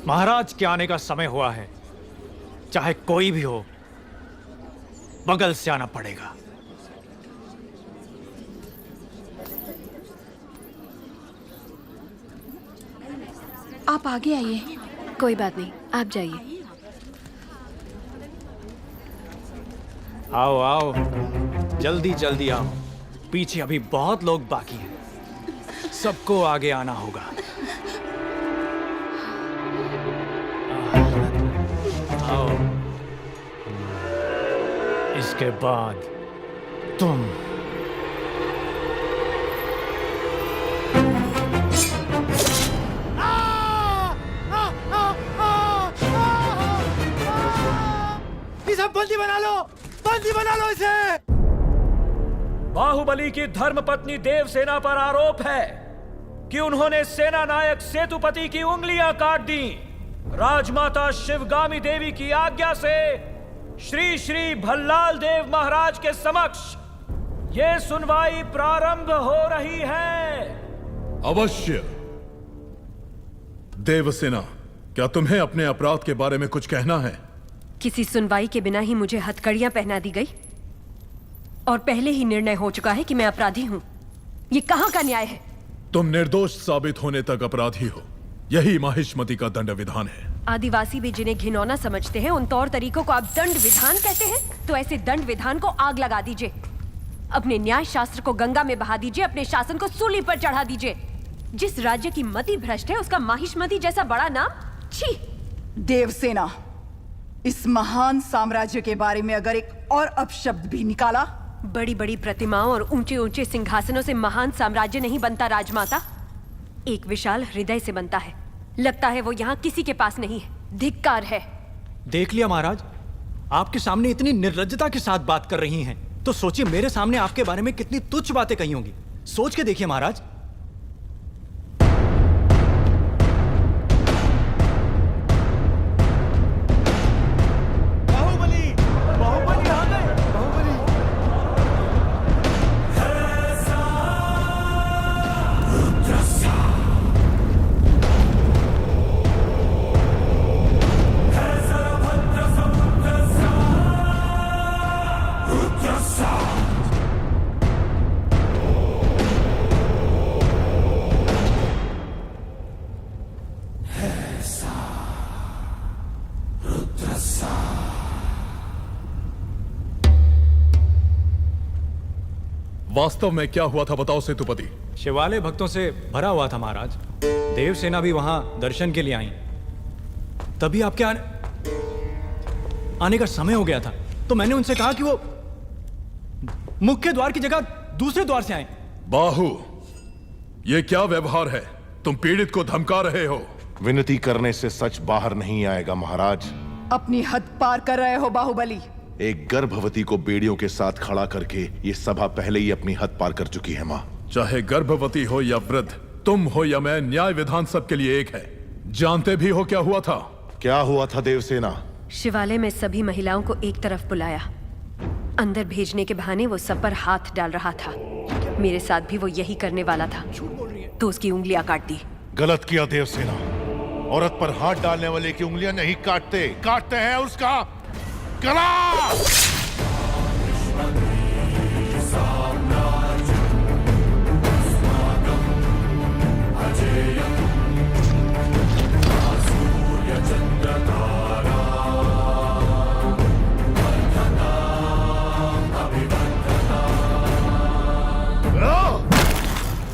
महाराज के आने का समय हुआ है। चाहे कोई भी हो, बगल से आना पड़ेगा। आप आगे आइए। कोई बात नहीं, आप जाइए। आओ आओ, जल्दी जल्दी आओ। पीछे अभी बहुत लोग बाकी हैं। सबको आगे आना होगा। आओ। इसके बाद तुम। इसे बंदी बना लो, बंदी बना लो इसे। बाहुबली की धर्मपत्नी देवसेना पर आरोप है कि उन्होंने सेना नायक सेतुपति की उंगलियां काट दी। राजमाता शिवगामी देवी की आज्ञा से श्री श्री भल्लाल देव महाराज के समक्ष ये सुनवाई प्रारंभ हो रही है। अवश्य। देवसेना, क्या तुम्हें अपने अपराध के बारे में कुछ कहना है? किसी सुनवाई के बिना ही मुझे हथकड़ियां पहना दी गई और पहले ही निर्णय हो चुका है कि मैं अपराधी हूं। ये कहां का न्याय है? तुम निर्दोष साबित होने तक अपराधी हो। यही माहिष्मति का दंड विधान है। आदिवासी भी जिन्हें घिनौना समझते हैं, उन तौर तरीकों को आप दंड विधान कहते हैं? तो ऐसे दंड विधान को आग लगा दीजिए। अपने न्याय शास्त्र को गंगा में बहा दीजिए, अपने शासन को सूली पर चढ़ा दीजिए। जिस राज्य की मति भ्रष्ट है, उसका माहिष्मति जैसा बड़ा नाम? छी! देवसेना, इस महान साम्राज्य के बारे में अगर एक और अपशब्द भी निकाला। बड़ी बड़ी प्रतिमाओं और ऊंचे ऊंचे सिंहासनों से महान साम्राज्य नहीं बनता राजमाता, एक विशाल हृदय से बनता है। लगता है वो यहाँ किसी के पास नहीं है। धिक्कार है। देख लिया महाराज, आपके सामने इतनी निर्लज्जता के साथ बात कर रही हैं, तो सोचिए मेरे सामने आपके बारे में कितनी तुच्छ बातें कही होंगी। सोच के देखिए महाराज। वास्तव में क्या हुआ था बताओ सेतुपति। शिवालय भक्तों से भरा हुआ था महाराज। देवसेना भी वहां दर्शन के लिए आई। तभी आपके आने का समय हो गया था, तो मैंने उनसे कहा कि वो मुख्य द्वार की जगह दूसरे द्वार से आए। बाहु, ये क्या व्यवहार है? तुम पीड़ित को धमका रहे हो। विनती करने से सच बाहर नहीं आएगा महाराज। अपनी हद पार कर रहे हो बाहुबली। एक गर्भवती को बेड़ियों के साथ खड़ा करके ये सभा पहले ही अपनी हद पार कर चुकी है माँ। चाहे गर्भवती हो या वृद्ध, तुम हो या मैं, न्याय विधान सबके लिए एक है। जानते भी हो क्या हुआ था? क्या हुआ था देवसेना? शिवालय में सभी महिलाओं को एक तरफ बुलाया। अंदर भेजने के बहाने वो सब पर हाथ डाल रहा था। मेरे साथ भी वो यही करने वाला था, तो उसकी उंगलियां काट दी। गलत किया देवसेना। औरत पर हाथ डालने वाले की उंगलियां नहीं काटते, काटते हैं उसका गला।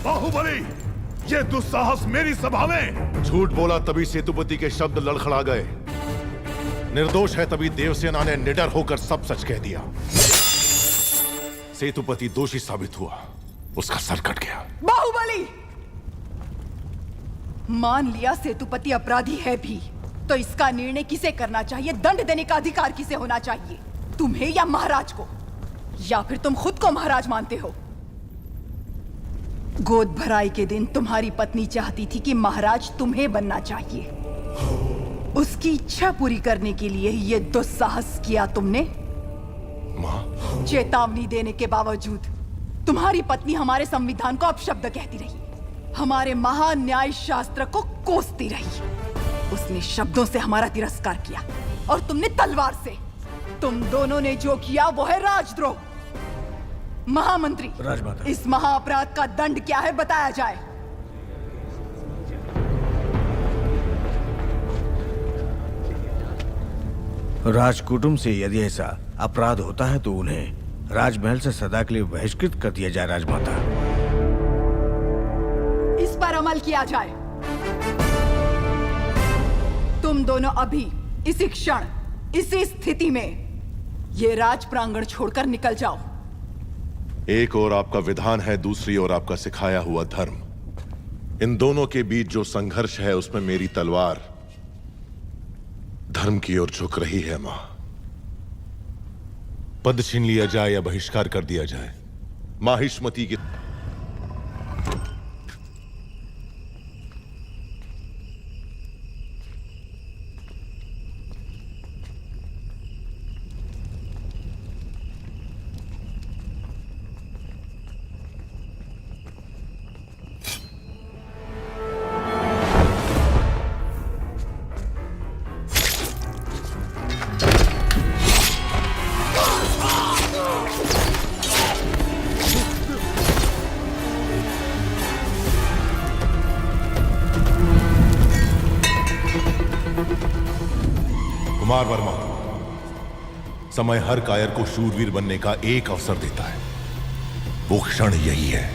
बाहुबली, ये दुस्साहस मेरी सभा में। झूठ बोला तभी सेतुपति के शब्द लड़खड़ा गए। निर्दोष है तभी देवसेना ने निडर होकर सब सच कह दिया। सेतुपति दोषी साबित हुआ, उसका सर कट गया। बाहुबली, मान लिया सेतुपति अपराधी है भी, तो इसका निर्णय किसे करना चाहिए? दंड देने का अधिकार किसे होना चाहिए? तुम्हें या महाराज को? या फिर तुम खुद को महाराज मानते हो? गोद भराई के दिन तुम्हारी पत्नी चाहती थी कि महाराज तुम्हें बनना चाहिए। उसकी इच्छा पूरी करने के लिए ये दुस्साहस किया तुमने। माँ, चेतावनी देने के बावजूद तुम्हारी पत्नी हमारे संविधान को अपशब्द कहती रही, हमारे महान न्याय शास्त्र को कोसती रही। उसने शब्दों से हमारा तिरस्कार किया और तुमने तलवार से। तुम दोनों ने जो किया वो है राजद्रोह। महामंत्री, राजमाता। इस महाअपराध का दंड क्या है बताया जाए। राजकुटुंब से यदि ऐसा अपराध होता है तो उन्हें राजमहल से सदा के लिए बहिष्कृत कर दिया जाए। राजमाता, इस पर अमल किया जाए। तुम दोनों अभी इसी क्षण इसी स्थिति में ये राज प्रांगण छोड़कर निकल जाओ। एक और आपका विधान है, दूसरी ओर आपका सिखाया हुआ धर्म। इन दोनों के बीच जो संघर्ष है उसमें मेरी तलवार धर्म की ओर झुक रही है। मां, पद छीन लिया जाए या बहिष्कार कर दिया जाए, माहिष्मती की कुमार वर्मा, समय हर कायर को शूरवीर बनने का एक अवसर देता है। वो क्षण यही है।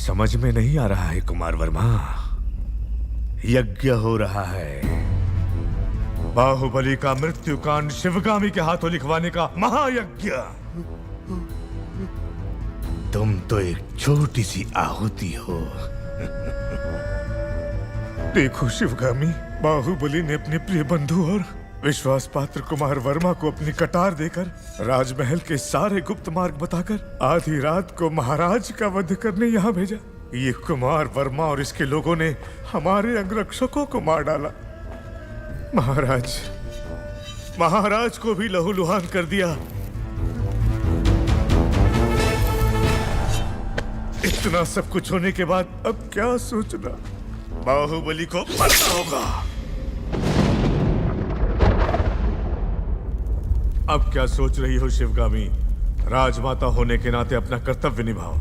समझ में नहीं आ रहा है कुमार वर्मा। यज्ञ हो रहा है, बाहुबली का मृत्युकांड शिवगामी के हाथों लिखवाने का महायज्ञ। तुम तो एक छोटी सी आहुति हो। देखो शिवगामी, बाहुबली ने अपने प्रिय बंधु और विश्वास पात्र कुमार वर्मा को अपनी कटार देकर राजमहल के सारे गुप्त मार्ग बताकर आधी रात को महाराज का वध करने यहाँ भेजा। ये कुमार वर्मा और इसके लोगों ने हमारे अंगरक्षकों को मार डाला। महाराज को भी लहूलुहान कर दिया। इतना सब कुछ होने के बाद अब क्या सोचना? बाहुबली को मरना होगा। अब क्या सोच रही हो शिवगामी? राजमाता होने के नाते अपना कर्तव्य निभाओ।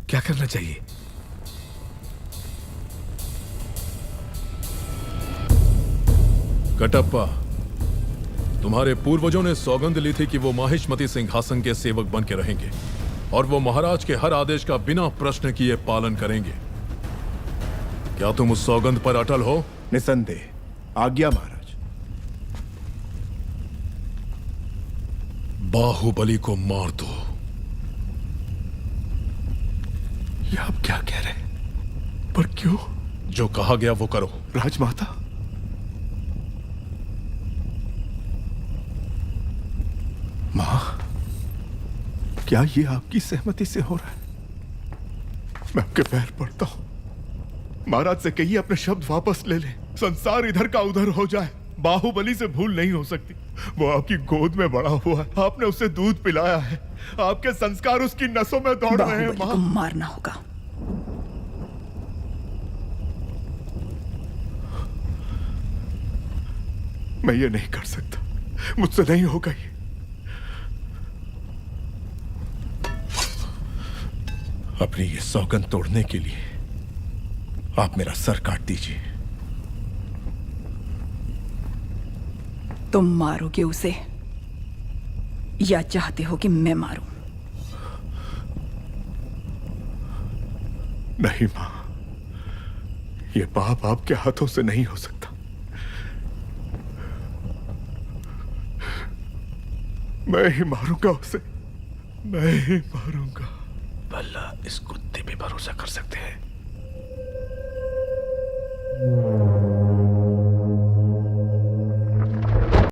क्या करना चाहिए? कटप्पा, तुम्हारे पूर्वजों ने सौगंध ली थी कि वो माहिष्मती सिंहासन के सेवक बन के रहेंगे। और वो महाराज के हर आदेश का बिना प्रश्न किए पालन करेंगे। क्या तुम उस सौगंध पर अटल हो? निसंदेह। आज्ञा महाराज। बाहुबली को मार दो। ये आप क्या कह रहे हैं? पर क्यों? जो कहा गया वो करो। राजमाता, मां, क्या ये आपकी सहमति से हो रहा है? मैं आपके पैर पड़ता हूं। महाराज से कहिए अपने शब्द वापस ले ले। संसार इधर का उधर हो जाए, बाहुबली से भूल नहीं हो सकती। वो आपकी गोद में बड़ा हुआ है, आपने उसे दूध पिलाया है, आपके संस्कार उसकी नसों में दौड़ रहे हैं। बाहुबली को मारना होगा। मैं ये नहीं कर सकता, मुझसे नहीं होगा ये। अपनी ये सौगंध तोड़ने के लिए आप मेरा सर काट दीजिए। तुम मारोगे उसे या चाहते हो कि मैं मारूं? नहीं मां, ये पाप आपके हाथों से नहीं हो सकता। मैं ही मारूंगा उसे, मैं ही मारूंगा। भला इस कुत्ते पे भरोसा कर सकते हैं?